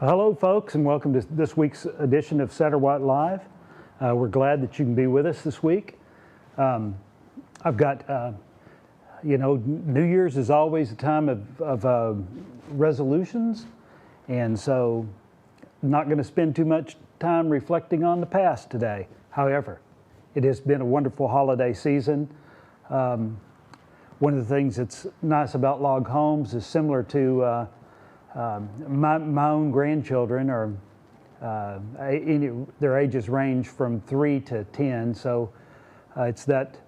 Hello, folks, and welcome to this week's edition of Satterwhite Live. We're glad that you can be with us this week. I've got, New Year's is always a time of resolutions, and so I'm not going to spend too much time reflecting on the past today. However, it has been a wonderful holiday season. One of the things that's nice about log homes is similar to my own grandchildren are their ages range from 3 to 10, so it's that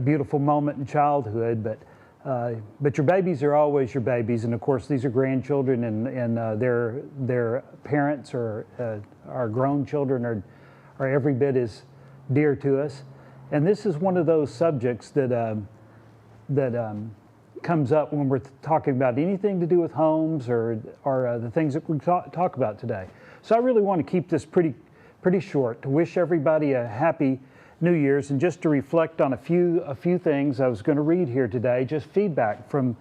beautiful moment in childhood. But your babies are always your babies, and of course these are grandchildren, and their parents or our grown children are every bit as dear to us. And this is one of those subjects that comes up when we're talking about anything to do with homes or the things that we talk about today. So I really want to keep this pretty short, to wish everybody a happy New Year's, and just to reflect on a few things I was going to read here today, just feedback from,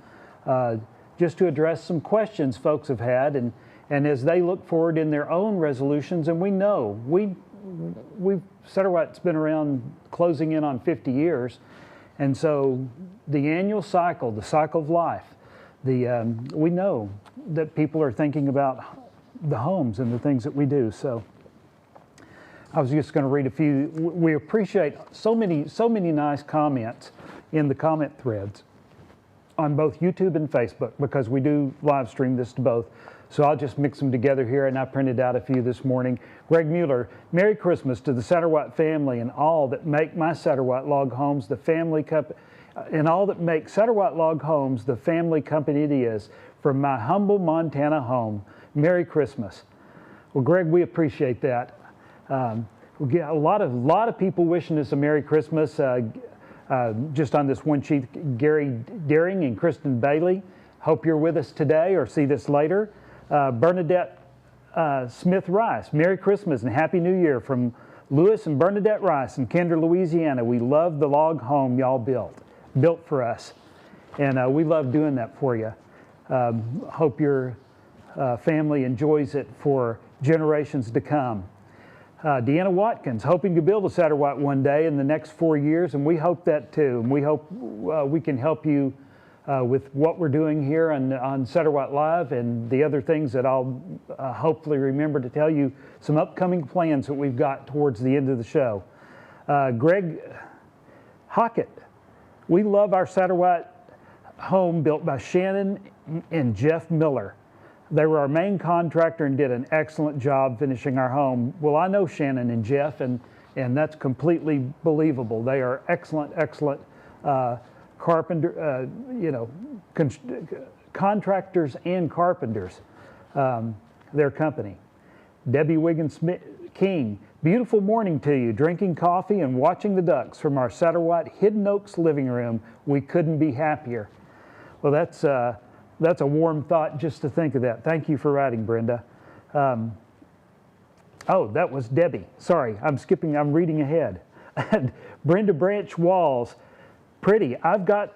just to address some questions folks have had, and as they look forward in their own resolutions. And we know, Satterwhite's been around closing in on 50 years, and so the annual cycle, the cycle of life, we know that people are thinking about the homes and the things that we do. So I was just going to read a few. We appreciate so many nice comments in the comment threads on both YouTube and Facebook, because we do live stream this to both. So I'll just mix them together here, and I printed out a few this morning. Greg Mueller: Merry Christmas to the Satterwhite family and all that make my Satterwhite Log Homes the family company, and all that make Satterwhite Log Homes the family company it is. From my humble Montana home, Merry Christmas. Well, Greg, we appreciate that. We get a lot of people wishing us a Merry Christmas. Just on this one sheet, Gary Deering and Kristen Bailey. Hope you're with us today or see this later. Bernadette Smith Rice: Merry Christmas and Happy New Year from Louis and Bernadette Rice in Kinder, Louisiana. We love the log home y'all built for us, and we love doing that for you. Hope your family enjoys it for generations to come. Deanna Watkins: hoping to build a Satterwhite one day in the next 4 years, and we hope that too. And we hope we can help you with what we're doing here on Satterwhite Live, and the other things that I'll hopefully remember to tell you, some upcoming plans that we've got towards the end of the show. Greg Hockett: we love our Satterwhite home built by Shannon and Jeff Miller. They were our main contractor and did an excellent job finishing our home. Well, I know Shannon and Jeff, and that's completely believable. They are excellent carpenter, contractors and carpenters, their company. Debbie Wiggins King: beautiful morning to you, drinking coffee and watching the ducks from our Satterwhite Hidden Oaks living room. We couldn't be happier. Well, that's a warm thought just to think of that. Thank you for writing, Brenda. Oh, that was Debbie. Sorry, I'm reading ahead. Brenda Branch Walls: pretty. I got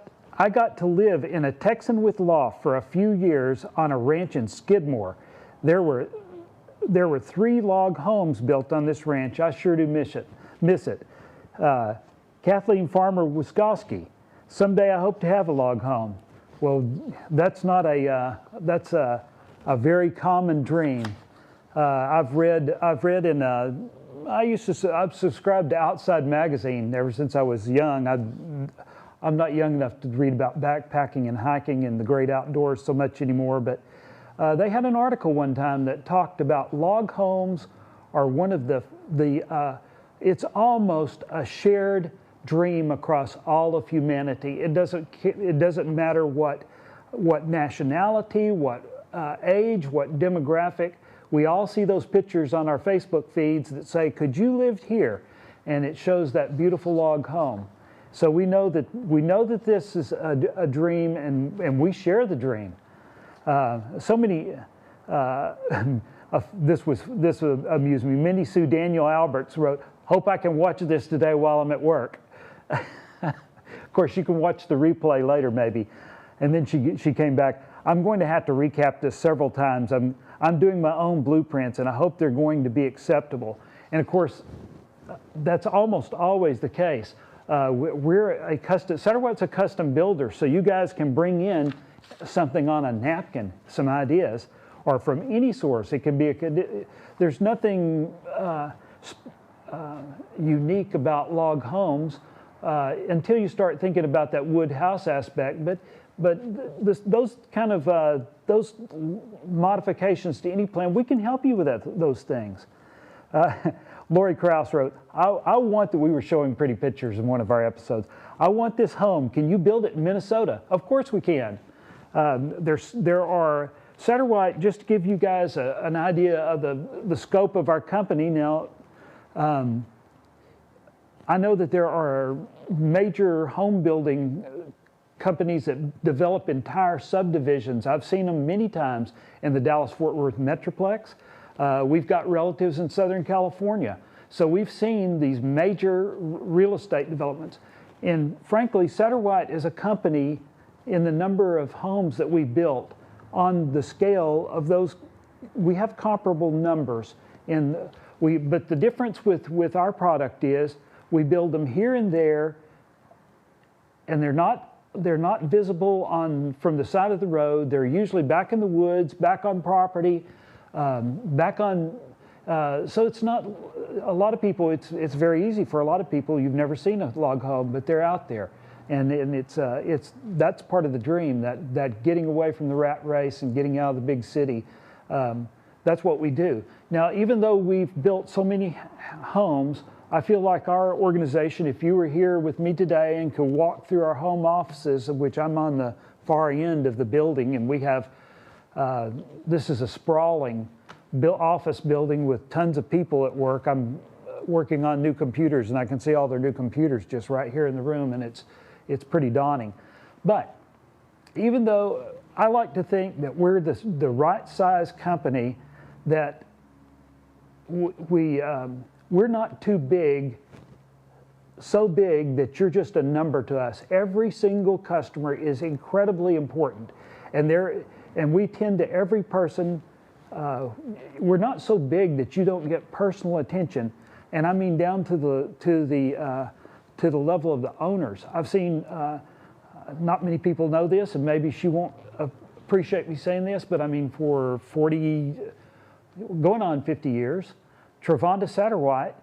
to live in a Texan with loft for a few years on a ranch in Skidmore. There were 3 log homes built on this ranch. I sure do miss it. Kathleen Farmer Wiskoski: someday I hope to have a log home. Well, that's a very common dream. I've subscribed to Outside Magazine ever since I was young. I'm not young enough to read about backpacking and hiking and the great outdoors so much anymore, but they had an article one time that talked about log homes are one of it's almost a shared dream across all of humanity. It doesn't matter what nationality, what age, what demographic. We all see those pictures on our Facebook feeds that say, "Could you live here?" And it shows that beautiful log home. So we know that this is a dream, and we share the dream. This amused me. Minnie Sue Daniel Alberts wrote, "Hope I can watch this today while I'm at work." Of course, you can watch the replay later maybe. And then she came back, "I'm going to have to recap this several times. I'm doing my own blueprints, and I hope they're going to be acceptable. And of course, that's almost always the case. Satterwhite's a custom builder, so you guys can bring in something on a napkin, some ideas, or from any source. It can be, there's nothing unique about log homes until you start thinking about that wood house aspect. But those kind of those modifications to any plan, we can help you with those things. Lori Krause wrote, I want that we were showing pretty pictures in one of our episodes. I want this home. Can you build it in Minnesota? Of course we can. There are, Satterwhite, just to give you guys an idea of the scope of our company now, I know that there are major home building companies that develop entire subdivisions. I've seen them many times in the Dallas-Fort Worth Metroplex. We've got relatives in Southern California. So we've seen these major real estate developments. And frankly, Satterwhite is a company in the number of homes that we built on the scale of those. We have comparable numbers. But the difference with our product is we build them here and there, and they're not visible from the side of the road. They're usually back in the woods, back on property, back on. So it's not a lot of people. It's very easy for a lot of people. You've never seen a log home, but they're out there, and that's part of the dream. That getting away from the rat race and getting out of the big city. That's what we do. Now, even though we've built so many homes, I feel like our organization, if you were here with me today and could walk through our home offices, of which I'm on the far end of the building, and we have, this is a sprawling office building with tons of people at work. I'm working on new computers, and I can see all their new computers just right here in the room, and it's pretty daunting. But even though I like to think that we're the right size company, that we're not too big, so big that you're just a number to us. Every single customer is incredibly important, and we tend to every person. We're not so big that you don't get personal attention, and I mean down to the level of the owners. I've seen not many people know this, and maybe she won't appreciate me saying this, but I mean for 40, going on 50 years, Travonda Satterwhite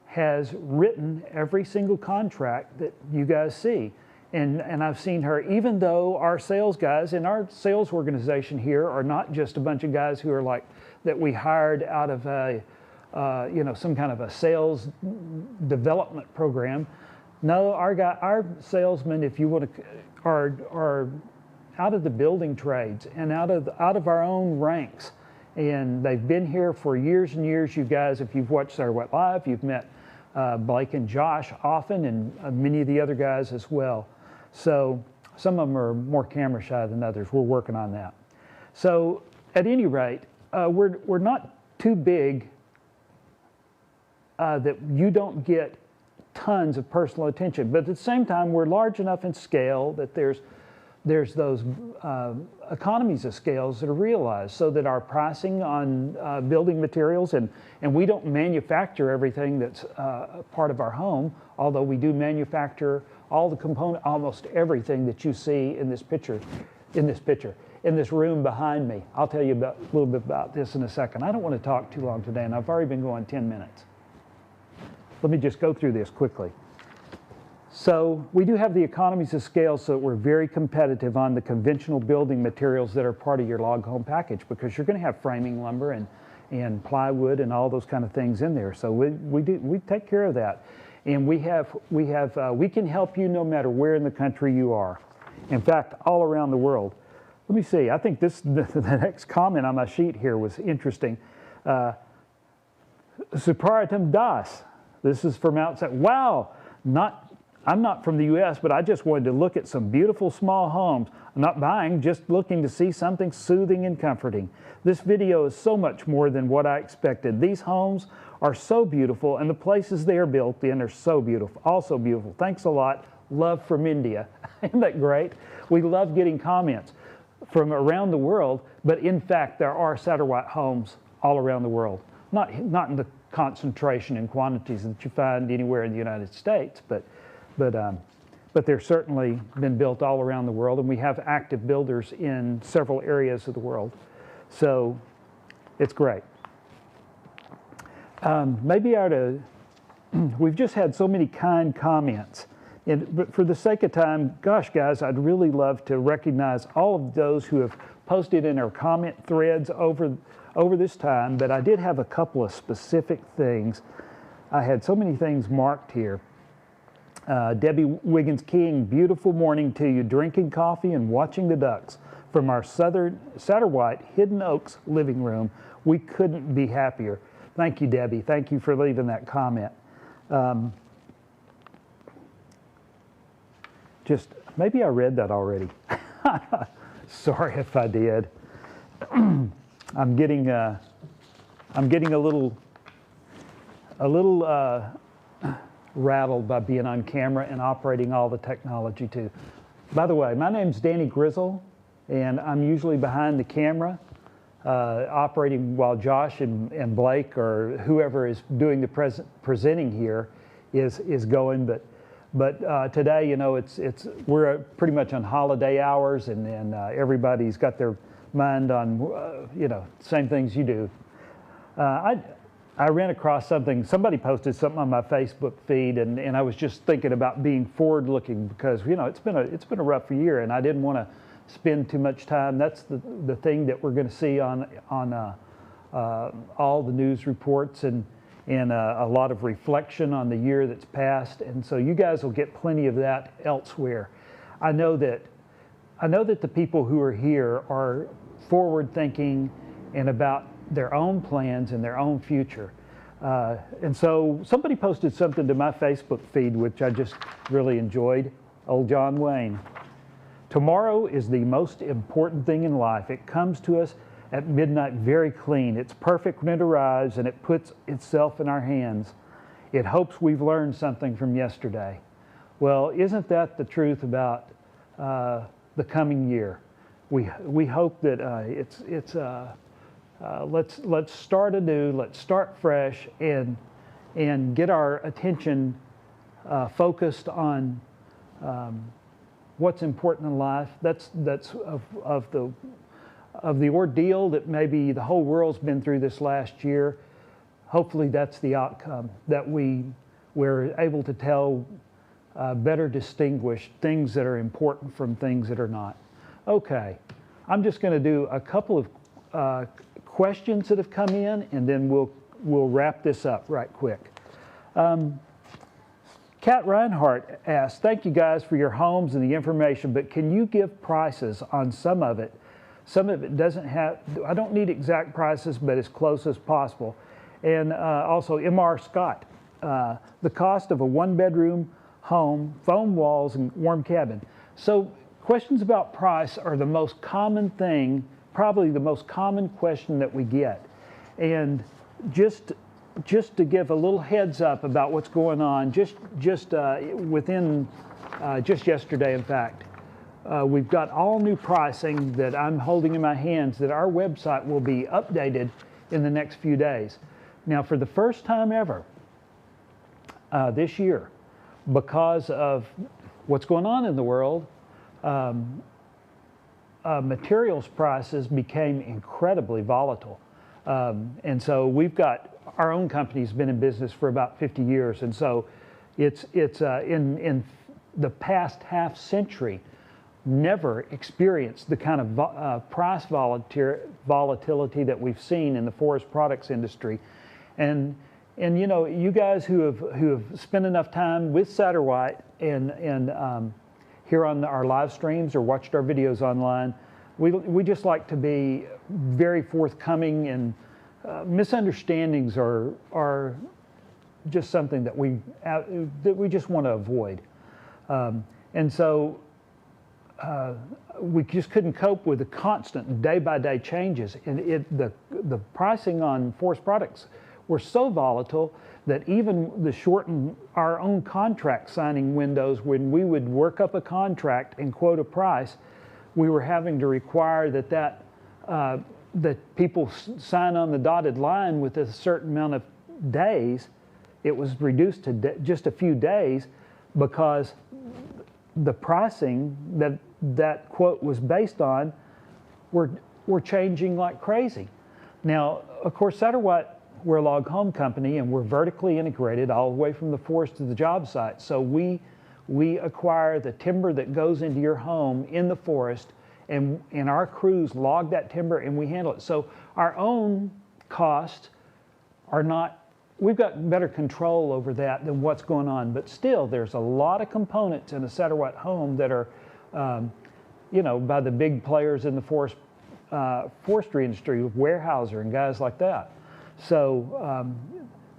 has written every single contract that you guys see. And I've seen her, even though our sales guys in our sales organization here are not just a bunch of guys who are like, that we hired out of some kind of a sales development program. No, our salesmen, if you want to, are out of the building trades and out of our own ranks. And they've been here for years and years. You guys, if you've watched Satterwhite Live, you've met Blake and Josh often, and many of the other guys as well. So some of them are more camera shy than others. We're working on that. So at any rate, we're not too big that you don't get tons of personal attention. But at the same time, we're large enough in scale that there's those economies of scales that are realized, so that our pricing on building materials, and we don't manufacture everything that's part of our home, although we do manufacture all the component, almost everything that you see in this room behind me. I'll tell you a little bit about this in a second. I don't want to talk too long today, and I've already been going 10 minutes. Let me just go through this quickly. So we do have the economies of scale, so that we're very competitive on the conventional building materials that are part of your log home package, because you're going to have framing lumber and plywood and all those kind of things in there. So we take care of that, and we can help you no matter where in the country you are. In fact, all around the world. Let me see. I think the next comment on my sheet here was interesting. Superatum das. This is from outside. Wow. I'm not from the U.S., but I just wanted to look at some beautiful small homes. I'm not buying, just looking to see something soothing and comforting. This video is so much more than what I expected. These homes are so beautiful, and the places they are built in are so beautiful, also beautiful. Thanks a lot. Love from India. Isn't that great? We love getting comments. from around the world, but in fact, there are Satterwhite homes all around the world. Not in the concentration and quantities that you find anywhere in the United States, but they're certainly been built all around the world, and we have active builders in several areas of the world. So it's great. Maybe I ought to, we've just had so many kind comments. But for the sake of time, gosh, guys, I'd really love to recognize all of those who have posted in our comment threads over this time, but I did have a couple of specific things. I had so many things marked here. Debbie Wiggins King, beautiful morning to you, drinking coffee and watching the ducks from our Satterwhite Hidden Oaks living room. We couldn't be happier. Thank you, Debbie. Thank you for leaving that comment. Maybe I read that already. Sorry if I did. I'm getting a little rattled by being on camera and operating all the technology too. By the way, my name's Danny Grizzle, and I'm usually behind the camera, operating while Josh and Blake or whoever is doing the presenting here is going. But today, you know, we're pretty much on holiday hours, and everybody's got their mind on you know, same things you do. I ran across something. Somebody posted something on my Facebook feed, and I was just thinking about being forward-looking because, you know, it's been a rough year, and I didn't want to spend too much time. That's the thing that we're going to see on all the news reports and a lot of reflection on the year that's passed, and so you guys will get plenty of that elsewhere. I know that the people who are here are forward-thinking and about their own plans and their own future. And so somebody posted something to my Facebook feed, which I just really enjoyed. Old John Wayne. Tomorrow is the most important thing in life. It comes to us at midnight very clean. It's perfect when it arrives, and it puts itself in our hands. It hopes we've learned something from yesterday. Well, isn't that the truth about the coming year? We hope that let's start anew, let's start fresh, and get our attention focused on what's important in life. That's of the ordeal that maybe the whole world's been through this last year. Hopefully that's the outcome, that we're able to tell, better distinguish things that are important from things that are not. Okay, I'm just going to do a couple of questions that have come in, and then we'll wrap this up right quick. Kat Reinhardt asked, thank you guys for your homes and the information, but can you give prices on some of it? Some of it doesn't have, I don't need exact prices, but as close as possible. And also M.R. Scott, the cost of a one-bedroom home, foam walls, and warm cabin. So questions about price are the most common thing, probably the most common question that we get. And just to give a little heads up about what's going on, just yesterday, in fact, we've got all new pricing that I'm holding in my hands that our website will be updated in the next few days. Now, for the first time ever this year, because of what's going on in the world, materials prices became incredibly volatile. And so we've got, our own company's been in business for about 50 years. And so it's in the past half century, never experienced the kind of price volatility that we've seen in the forest products industry. And you know, you guys who have spent enough time with Satterwhite and here on our live streams or watched our videos online, we just like to be very forthcoming, and misunderstandings are just something that we just want to avoid. And so we just couldn't cope with the constant day-by-day changes. And the pricing on forest products were so volatile that even the shorten our own contract signing windows, when we would work up a contract and quote a price, we were having to require that people sign on the dotted line with a certain amount of days. It was reduced to just a few days because the pricing that quote was based on were changing like crazy. Now, of course, Satterwhite, we're a log home company and we're vertically integrated all the way from the forest to the job site. So we acquire the timber that goes into your home in the forest, and our crews log that timber and we handle it. So our own costs are not, we've got better control over that than what's going on. But still, there's a lot of components in a Satterwhite home that are, by the big players in the forestry industry, Weyerhaeuser and guys like that. So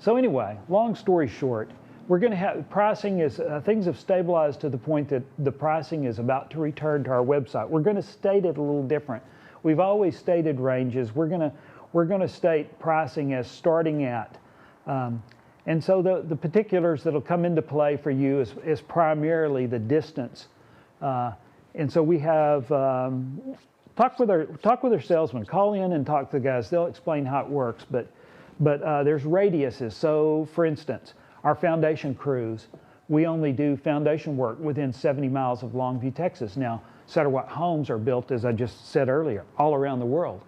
anyway, long story short, we're going to have pricing is things have stabilized to the point that the pricing is about to return to our website. We're going to state it a little different. We've always stated ranges. We're going to state pricing as starting at, and so the particulars that'll come into play for you is primarily the distance, and so we have talk with our salesman. Call in and talk to the guys. They'll explain how it works. But there's radiuses. So, for instance, our foundation crews, we only do foundation work within 70 miles of Longview, Texas. Now, Satterwhite homes are built, as I just said earlier, all around the world.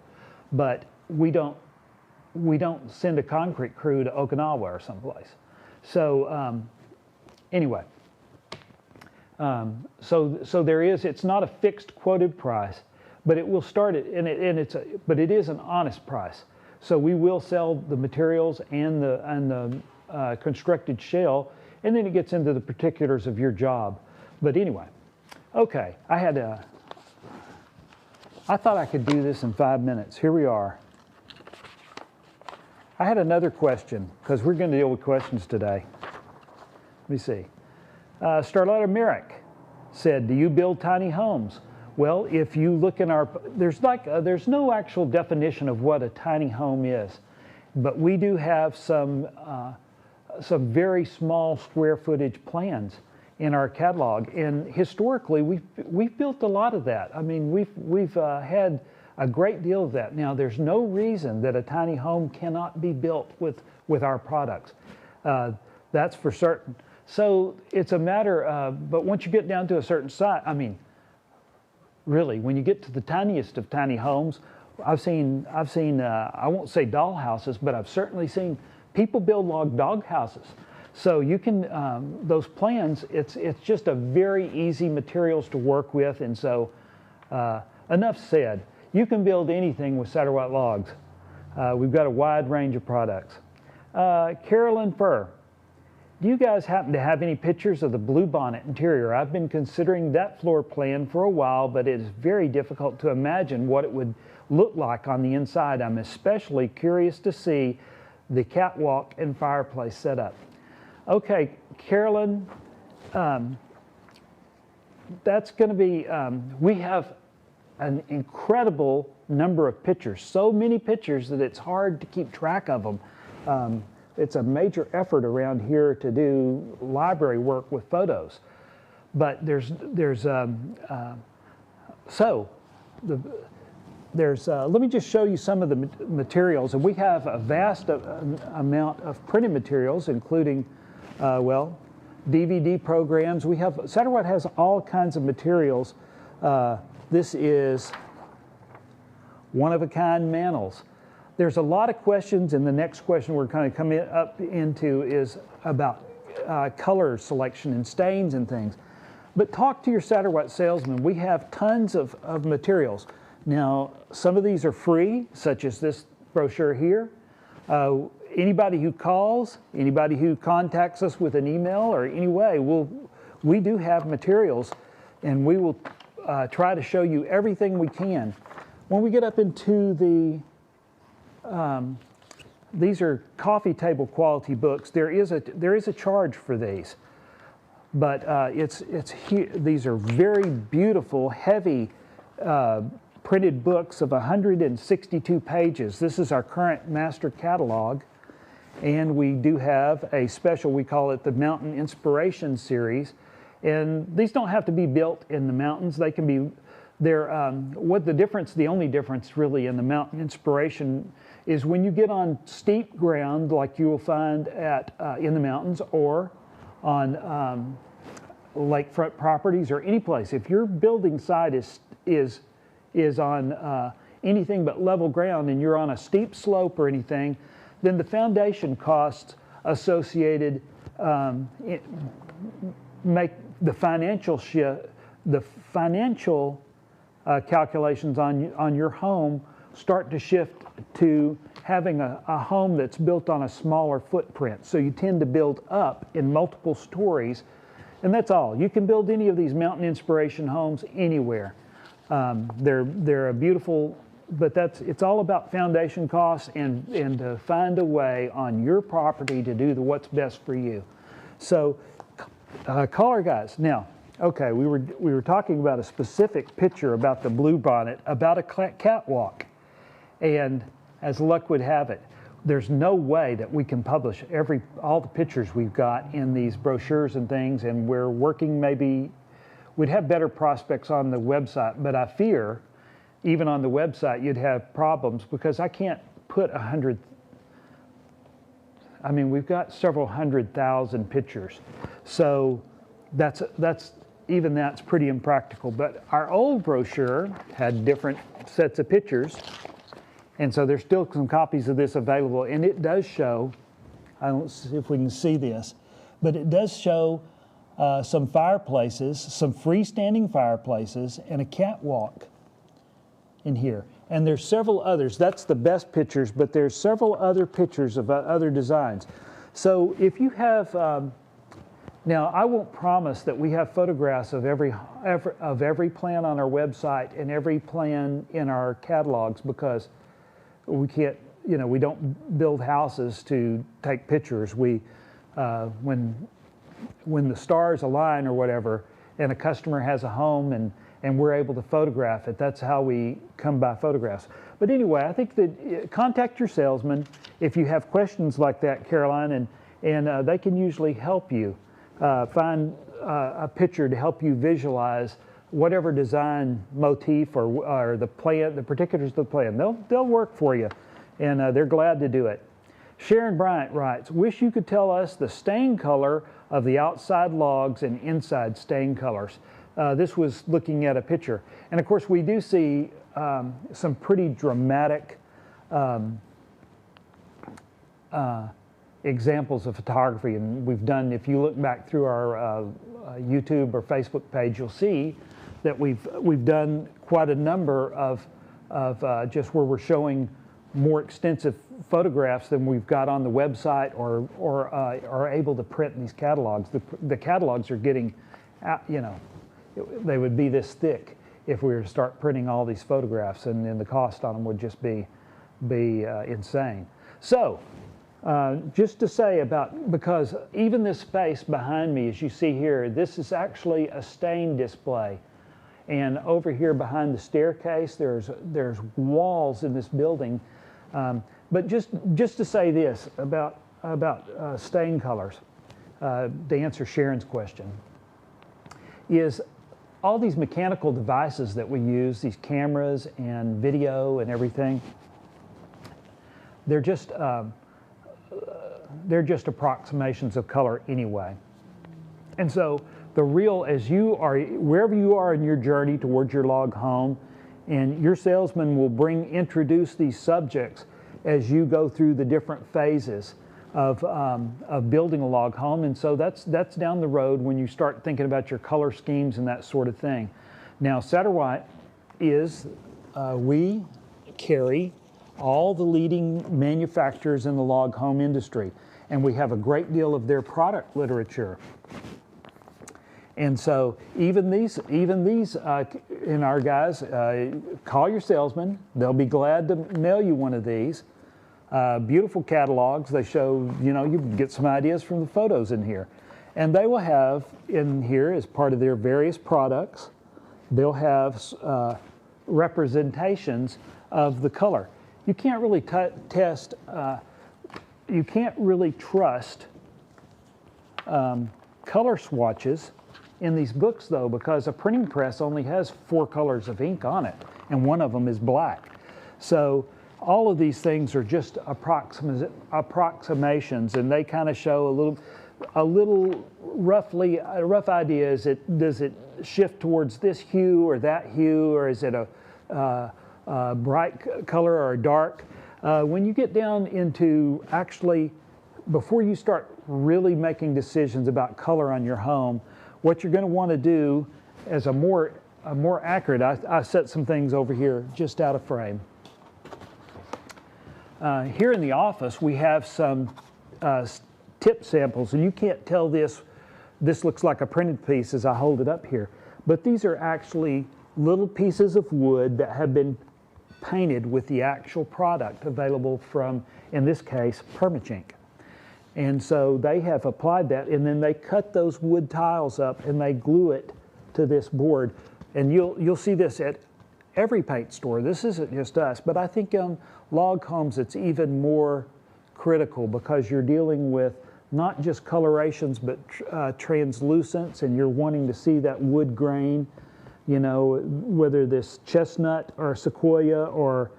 But we don't send a concrete crew to Okinawa or someplace. So anyway, so there is. It's not a fixed quoted price, but it will start it, but it is an honest price. So we will sell the materials and the constructed shell, and then it gets into the particulars of your job. But anyway, okay, I thought I could do this in 5 minutes. Here we are. I had another question, because we're going to deal with questions today. Let me see. Starletta Merrick said, do you build tiny homes? Well, if you look in our, there's no actual definition of what a tiny home is, but we do have some very small square footage plans in our catalog, and historically we've built a lot of that. I mean, we've had a great deal of that. Now, there's no reason that a tiny home cannot be built with our products. That's for certain. So it's a matter of, but once you get down to a certain size, I mean, really, when you get to the tiniest of tiny homes, I've seen I won't say doll houses, but I've certainly seen people build log dog houses. So you can, those plans, it's just a very easy materials to work with. And so enough said. You can build anything with Satterwhite logs. We've got a wide range of products. Carolyn Furr, do you guys happen to have any pictures of the Bluebonnet interior? I've been considering that floor plan for a while, but it is very difficult to imagine what it would look like on the inside. I'm especially curious to see the catwalk and fireplace setup. Okay, Carolyn, that's going to be, we have an incredible number of pictures, so many pictures that it's hard to keep track of them. It's a major effort around here to do library work with photos. But let me just show you some of the materials. And we have a vast amount of printed materials, including, DVD programs. Satterwhite has all kinds of materials. This is one-of-a-kind mantles. There's a lot of questions, and the next question we're kind of coming up into is about color selection and stains and things. But talk to your Satterwhite salesman. We have tons of materials. Now, some of these are free, such as this brochure here. Anybody who calls, anybody who contacts us with an email or any way, we do have materials, and we will try to show you everything we can. When we get up into the these are coffee table quality books. There is a charge for these, but these are very beautiful, heavy printed books of 162 pages. This is our current master catalog, and we do have a special. We call it the Mountain Inspiration Series, and these don't have to be built in the mountains. They can be what the difference, the only difference really in the mountain inspiration is when you get on steep ground like you will find in the mountains or on lakefront properties or any place. If your building site is on anything but level ground and you're on a steep slope or anything, then the foundation costs associated make the financial calculations on your home start to shift to having a home that's built on a smaller footprint. So you tend to build up in multiple stories, and that's all. You can build any of these mountain inspiration homes anywhere. They're a beautiful, but it's all about foundation costs and to find a way on your property to do what's best for you. So call our guys. Now, okay, we were talking about a specific picture about the bluebonnet, about a catwalk. And as luck would have it, there's no way that we can publish all the pictures we've got in these brochures and things, and we're working we'd have better prospects on the website, but I fear even on the website you'd have problems because I can't put 100, I mean, we've got several 100,000 pictures. So that's pretty impractical. But our old brochure had different sets of pictures. And so there's still some copies of this available. And it does show, I don't see if we can see this, but it does show some fireplaces, some freestanding fireplaces, and a catwalk in here. And there's several others. That's the best pictures, but there's several other pictures of other designs. So if you have, now I won't promise that we have photographs of every plan on our website and every plan in our catalogs because we can't, we don't build houses to take pictures. When the stars align or whatever, and a customer has a home and we're able to photograph it, that's how we come by photographs. But anyway, I think that contact your salesman if you have questions like that, Caroline, and they can usually help you find a picture to help you visualize whatever design motif or the plan, the particulars of the plan. They'll work for you, and they're glad to do it. Sharon Bryant writes, wish you could tell us the stain color of the outside logs and inside stain colors. This was looking at a picture. And of course we do see some pretty dramatic examples of photography. And we've done, if you look back through our YouTube or Facebook page, you'll see that we've done quite a number of just where we're showing more extensive photographs than we've got on the website or are able to print in these catalogs. The catalogs are getting, they would be this thick if we were to start printing all these photographs, and then the cost on them would just be insane. So, just to say because even this space behind me, as you see here, this is actually a stain display. And over here behind the staircase, there's walls in this building. But just to say this about stain colors, to answer Sharon's question, is all these mechanical devices that we use, these cameras and video and everything, they're just approximations of color anyway. And so the real, wherever you are in your journey towards your log home, and your salesman will introduce these subjects as you go through the different phases of building a log home. And so that's down the road when you start thinking about your color schemes and that sort of thing. Now, Satterwhite we carry all the leading manufacturers in the log home industry, and we have a great deal of their product literature. And so even these in our guys, call your salesman. They'll be glad to mail you one of these. Beautiful catalogs. They show, you can get some ideas from the photos in here. And they will have in here, as part of their various products, they'll have representations of the color. You can't really you can't really trust color swatches in these books, though, because a printing press only has 4 colors of ink on it, and one of them is black. So all of these things are just approximations, and they kind of show a little roughly, a rough idea. Does it shift towards this hue or that hue, or is it a bright color or a dark? When you get down into actually, before you start really making decisions about color on your home, what you're going to want to do as a more accurate, I set some things over here just out of frame. Here in the office, we have some tip samples, and you can't tell this looks like a printed piece as I hold it up here, but these are actually little pieces of wood that have been painted with the actual product available from, in this case, Permachink. And so they have applied that, and then they cut those wood tiles up and they glue it to this board. And you'll see this at every paint store. This isn't just us, but I think on log homes it's even more critical because you're dealing with not just colorations but translucence, and you're wanting to see that wood grain, you know, whether this chestnut or sequoia or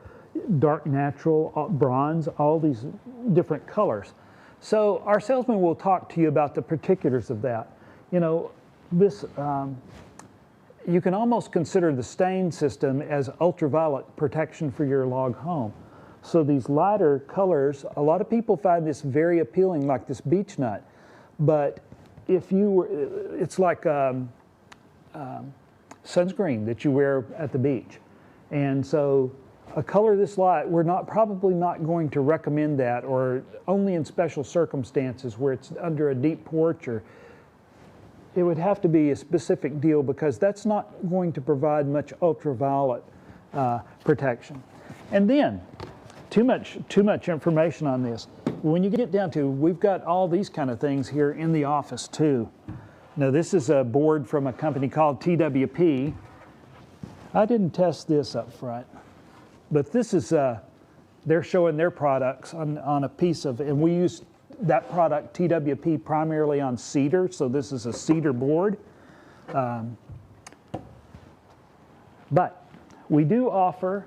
dark natural, bronze, all these different colors. So our salesman will talk to you about the particulars of that. You know, this, you can almost consider the stain system as ultraviolet protection for your log home. So these lighter colors, a lot of people find this very appealing, like this beech nut. But if you were, it's like sunscreen that you wear at the beach. And so a color this light, we're probably not going to recommend that, or only in special circumstances where it's under a deep porch, or it would have to be a specific deal because that's not going to provide much ultraviolet protection. And then, too much information on this. When you get down to, we've got all these kind of things here in the office too. Now this is a board from a company called TWP. I didn't test this up front, but this is, they're showing their products on a piece of, and we use that product, TWP, primarily on cedar, so this is a cedar board. But we do offer,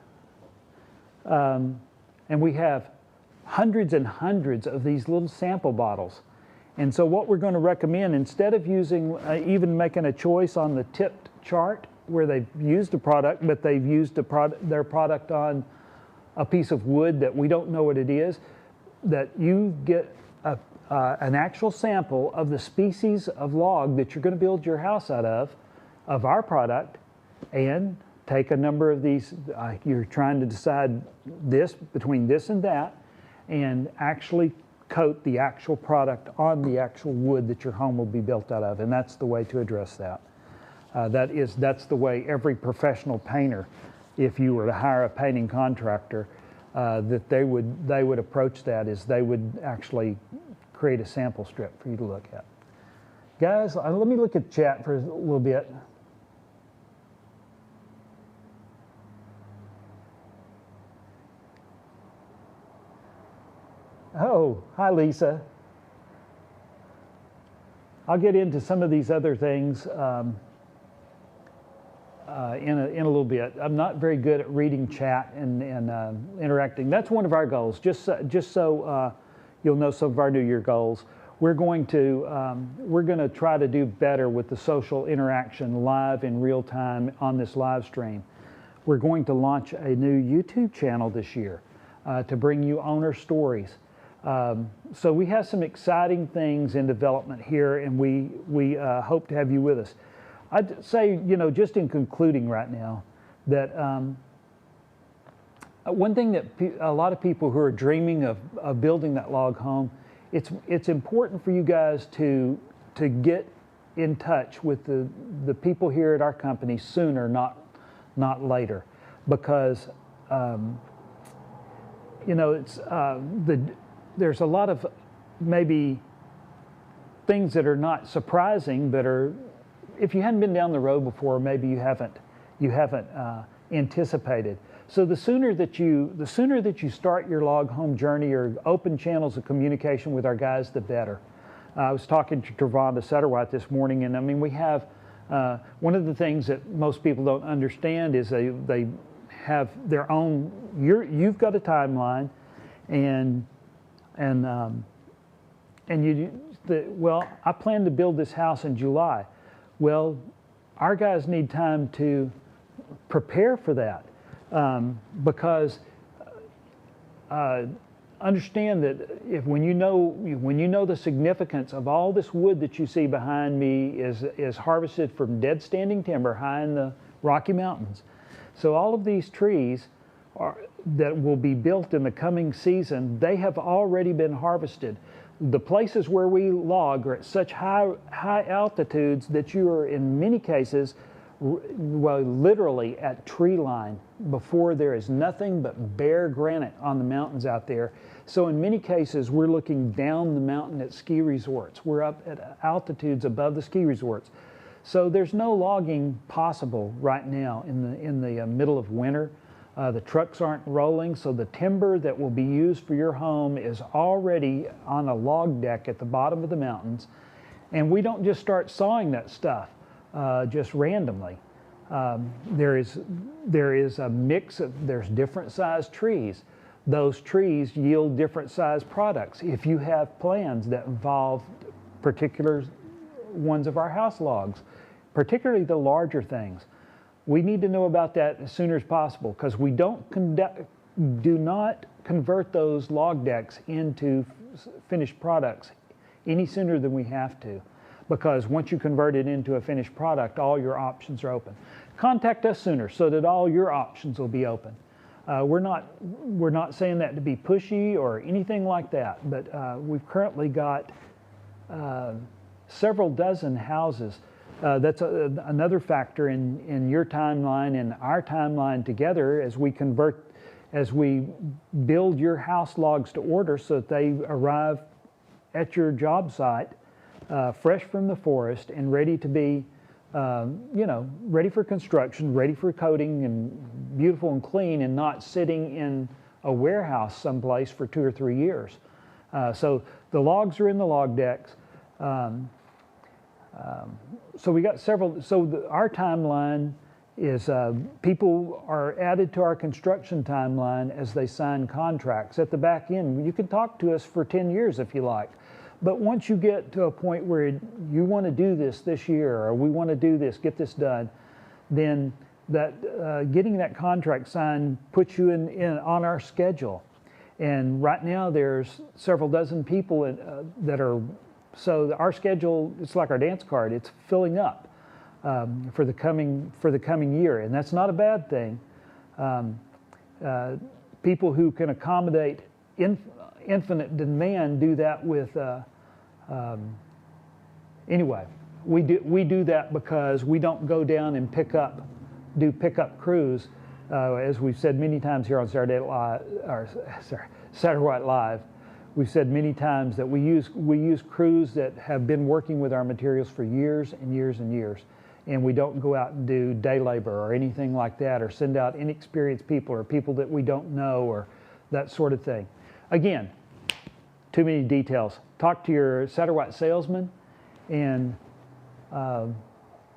and we have hundreds and hundreds of these little sample bottles. And so what we're going to recommend, instead of using, even making a choice on the tipped chart where they've used a product, but they've used their product on a piece of wood that we don't know what it is, that you get an actual sample of the species of log that you're going to build your house out of our product, and take a number of these, you're trying to decide this, between this and that, and actually coat the actual product on the actual wood that your home will be built out of, and that's the way to address that. That's the way every professional painter, if you were to hire a painting contractor, that they would approach that, is they would actually create a sample strip for you to look at. Guys, let me look at chat for a little bit. Oh, hi Lisa. I'll get into some of these other things in a little bit. I'm not very good at reading chat and interacting. That's one of our goals. Just so you'll know some of our New Year goals. We're going to try to do better with the social interaction live in real time on this live stream. We're going to launch a new YouTube channel this year to bring you owner stories. So we have some exciting things in development here, and we hope to have you with us. I'd say, you know, just in concluding right now, that one thing that a lot of people who are dreaming of building that log home, it's important for you guys to get in touch with the people here at our company sooner, not later, because you know, it's there's a lot of maybe things that are not surprising, but are, if you hadn't been down the road before, maybe you haven't anticipated. So the sooner that you start your log home journey or open channels of communication with our guys, the better. I was talking to Travonda Sutterwhite this morning, and I mean, we have One of the things that most people don't understand is they have their own. You've got a timeline, and well, I plan to build this house in July. Well, our guys need time to prepare for that, because understand that when you know the significance of all this wood that you see behind me is harvested from dead standing timber high in the Rocky Mountains. So all of these trees that will be built in the coming season, they have already been harvested. The places where we log are at such high altitudes that you are in many cases, well, literally at tree line before there is nothing but bare granite on the mountains out there. So in many cases, we're looking down the mountain at ski resorts. We're up at altitudes above the ski resorts. So there's no logging possible right now in the middle of winter. The trucks aren't rolling, so the timber that will be used for your home is already on a log deck at the bottom of the mountains. And we don't just start sawing that stuff just randomly. There is a mix of, there's different sized trees. Those trees yield different sized products. If you have plans that involve particular ones of our house logs, particularly the larger things, we need to know about that as soon as possible, because we do not convert those log decks into finished products any sooner than we have to, because once you convert it into a finished product, all your options are open. Contact us sooner so that all your options will be open. We're not saying that to be pushy or anything like that, but we've currently got several dozen houses. That's another factor in your timeline and our timeline together as we build your house logs to order so that they arrive at your job site fresh from the forest and ready to be, ready for construction, ready for coating and beautiful and clean, and not sitting in a warehouse someplace for 2 or 3 years. So the logs are in the log decks. So we got several, our timeline is people are added to our construction timeline as they sign contracts. At the back end, you can talk to us for 10 years if you like. But once you get to a point where you want to do this year, or we want to do this, get this done, then that getting that contract signed puts you on our schedule. And right now there's several dozen people that are, so our schedule, it's like our dance card, it's filling up for the coming year, and that's not a bad thing. People who can accommodate infinite demand do that with, anyway, we do that because we don't go down and do pickup crews, as we've said many times here on Saturday Night Live. We've said many times that we use crews that have been working with our materials for years and years and years, and we don't go out and do day labor or anything like that, or send out inexperienced people or people that we don't know, or that sort of thing. Again, too many details. Talk to your Satterwhite salesman, and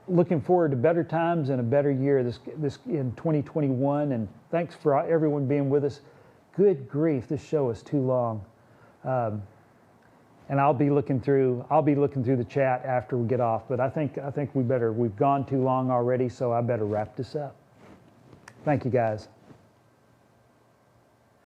looking forward to better times and a better year this in 2021. And thanks for everyone being with us. Good grief, this show is too long. And I'll be looking through the chat after we get off, but I think we've gone too long already, so I better wrap this up. Thank you guys.